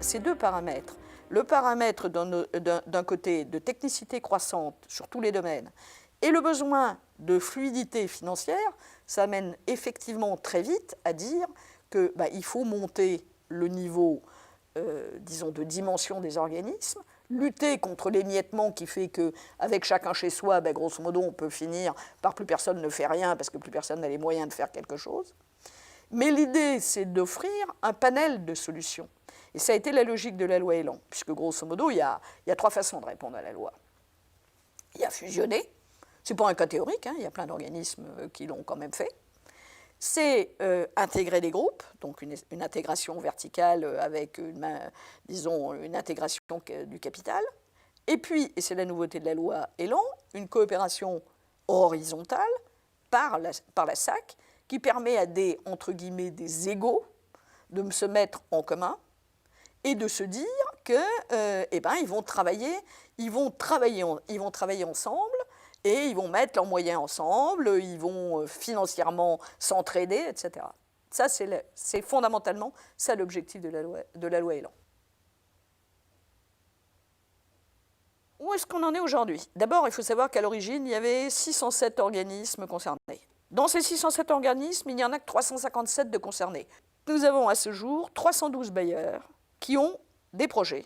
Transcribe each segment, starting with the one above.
ces deux paramètres, le paramètre d'un côté de technicité croissante sur tous les domaines et le besoin de fluidité financière, ça mène effectivement très vite à dire qu'il faut monter le niveau, disons, de dimension des organismes, lutter contre l'émiettement qui fait qu'avec chacun chez soi, grosso modo, on peut finir par plus personne ne fait rien parce que plus personne n'a les moyens de faire quelque chose. Mais l'idée, c'est d'offrir un panel de solutions. Et ça a été la logique de la loi Elan, puisque grosso modo, il y a trois façons de répondre à la loi. Il y a fusionner, c'est pas un cas théorique, il y a plein d'organismes qui l'ont quand même fait. C'est intégrer des groupes, donc une intégration verticale avec, disons, une intégration du capital. Et puis, et c'est la nouveauté de la loi Elan, une coopération horizontale par la SAC qui permet à entre guillemets, des égaux de se mettre en commun et de se dire qu'ils vont travailler ensemble et ils vont mettre leurs moyens ensemble, ils vont financièrement s'entraider, etc. Ça, c'est fondamentalement ça l'objectif de la loi Elan. Où est-ce qu'on en est aujourd'hui? D'abord, il faut savoir qu'à l'origine, il y avait 607 organismes concernés. Dans ces 607 organismes, il n'y en a que 357 de concernés. Nous avons à ce jour 312 bailleurs qui ont des projets,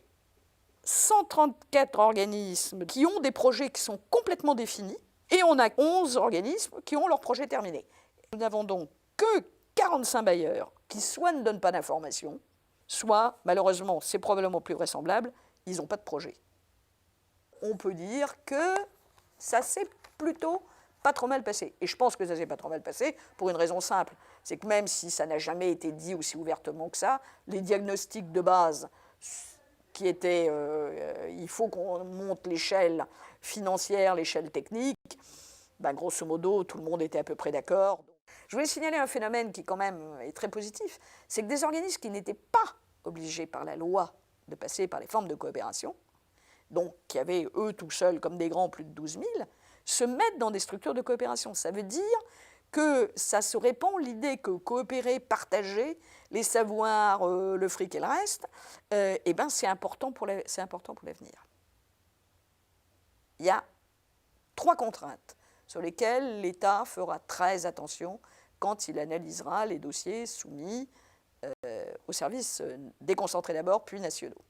134 organismes qui ont des projets qui sont complètement définis, et on a 11 organismes qui ont leurs projets terminés. Nous n'avons donc que 45 bailleurs qui soit ne donnent pas d'informations, soit, malheureusement, c'est probablement plus vraisemblable, ils n'ont pas de projet. On peut dire que ça s'est plutôt pas trop mal passé. Et je pense que ça s'est pas trop mal passé pour une raison simple. C'est que même si ça n'a jamais été dit aussi ouvertement que ça, les diagnostics de base qui étaient il faut qu'on monte l'échelle financière, l'échelle technique, grosso modo, tout le monde était à peu près d'accord. Je voulais signaler un phénomène qui quand même est très positif, c'est que des organismes qui n'étaient pas obligés par la loi de passer par les formes de coopération, donc qui avaient eux tout seuls comme des grands plus de 12 000, se mettent dans des structures de coopération. Ça veut dire que ça se répand l'idée que coopérer, partager les savoirs, le fric et le reste, c'est important pour l'avenir. Il y a 3 contraintes sur lesquelles l'État fera très attention quand il analysera les dossiers soumis aux services déconcentrés d'abord, puis nationaux.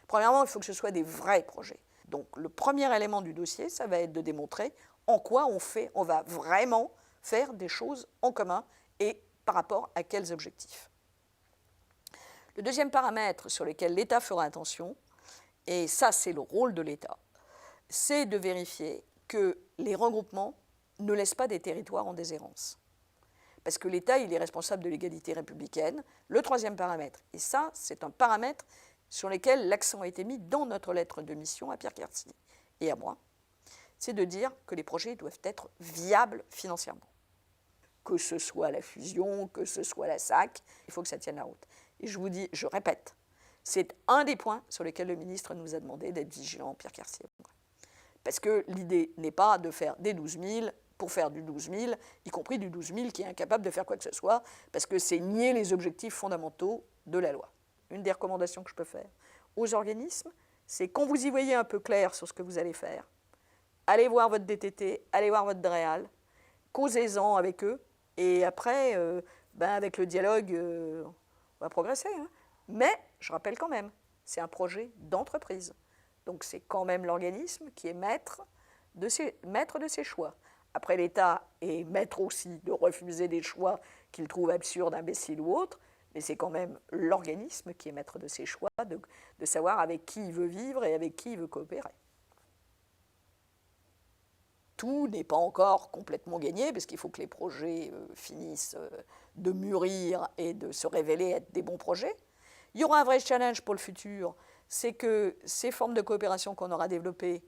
Premièrement, il faut que ce soit des vrais projets. Donc, le premier élément du dossier, ça va être de démontrer en quoi on va vraiment faire des choses en commun et par rapport à quels objectifs. Le deuxième paramètre sur lequel l'État fera attention, et ça c'est le rôle de l'État, c'est de vérifier que les regroupements ne laissent pas des territoires en déshérence. Parce que l'État, il est responsable de l'égalité républicaine. Le troisième paramètre, et ça c'est un paramètre sur lesquels l'accent a été mis dans notre lettre de mission à Pierre Quercy et à moi, c'est de dire que les projets doivent être viables financièrement. Que ce soit la fusion, que ce soit la SAC, il faut que ça tienne la route. Et je vous dis, je répète, c'est un des points sur lesquels le ministre nous a demandé d'être vigilant, Pierre Quercy. Parce que l'idée n'est pas de faire des 12 000 pour faire du 12 000, y compris du 12 000 qui est incapable de faire quoi que ce soit, parce que c'est nier les objectifs fondamentaux de la loi. Une des recommandations que je peux faire aux organismes, c'est quand vous y voyez un peu clair sur ce que vous allez faire, allez voir votre DTT, allez voir votre DREAL, causez-en avec eux, et après, avec le dialogue, on va progresser. Mais, je rappelle quand même, c'est un projet d'entreprise. Donc c'est quand même l'organisme qui est maître de ses choix. Après, l'État est maître aussi de refuser des choix qu'il trouve absurdes, imbéciles ou autres, mais c'est quand même l'organisme qui est maître de ses choix, de savoir avec qui il veut vivre et avec qui il veut coopérer. Tout n'est pas encore complètement gagné, parce qu'il faut que les projets finissent de mûrir et de se révéler être des bons projets. Il y aura un vrai challenge pour le futur, c'est que ces formes de coopération qu'on aura développées,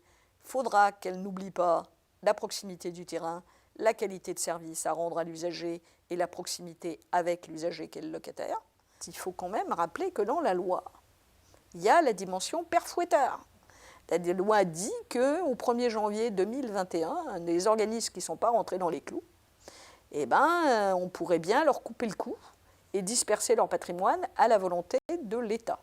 il faudra qu'elles n'oublient pas la proximité du terrain, la qualité de service à rendre à l'usager et la proximité avec l'usager qui est le locataire. Il faut quand même rappeler que dans la loi, il y a la dimension père fouettard. La loi dit qu'au 1er janvier 2021, les organismes qui ne sont pas rentrés dans les clous, on pourrait bien leur couper le cou et disperser leur patrimoine à la volonté de l'État.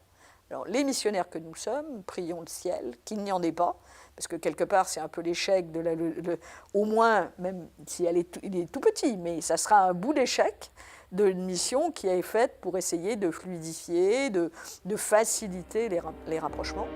Alors, les missionnaires que nous sommes, prions le ciel, qu'il n'y en ait pas, parce que quelque part, c'est un peu l'échec de au moins, même si il est tout petit, mais ça sera un bout d'échec d'une mission qui est faite pour essayer de fluidifier, de faciliter les rapprochements.